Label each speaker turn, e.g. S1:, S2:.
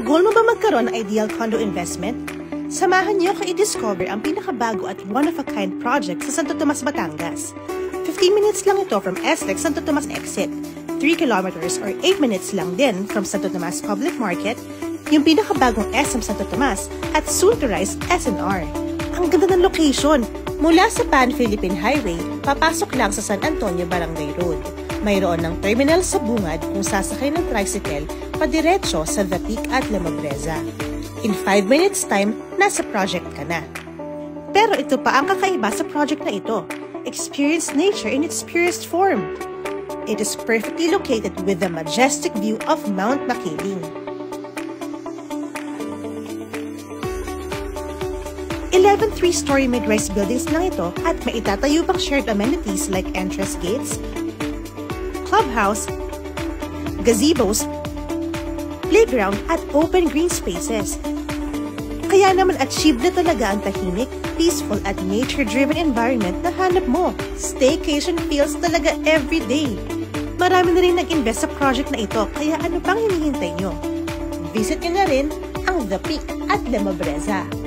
S1: Goal mo ba magkaroon ng ideal condo investment? Samahan niyo ako i-discover ang pinakabago at one-of-a-kind project sa Santo Tomas, Batangas. 15 minutes lang ito from SLEX Santo Tomas Exit, 3 kilometers or 8 minutes lang din from Santo Tomas Public Market, yung pinakabagong SM Santo Tomas at soon to rise SNR. Ang ganda ng location! Mula sa Pan-Philippine Highway, papasok lang sa San Antonio Barangay Road. Mayroon ng terminal sa bungad kung sasakay ng tricycle padiretso sa The Peak at Lemobreza. In 5 minutes time, nasa project ka na. Pero ito pa ang kakaiba sa project na ito. Experience nature in its purest form. It is perfectly located with the majestic view of Mount Makiling. 11 3-story mid-rise buildings lang ito at may itatayo pang shared amenities like entrance gates, clubhouse, gazebos, playground at open green spaces. Kaya naman achieve na talaga ang tahimik, peaceful at nature-driven environment na hanap mo. Staycation feels talaga everyday. Marami na rin nag-invest sa project na ito, kaya ano pang hinihintay nyo? Visit nyo na rin ang The Peak at Lemobreza.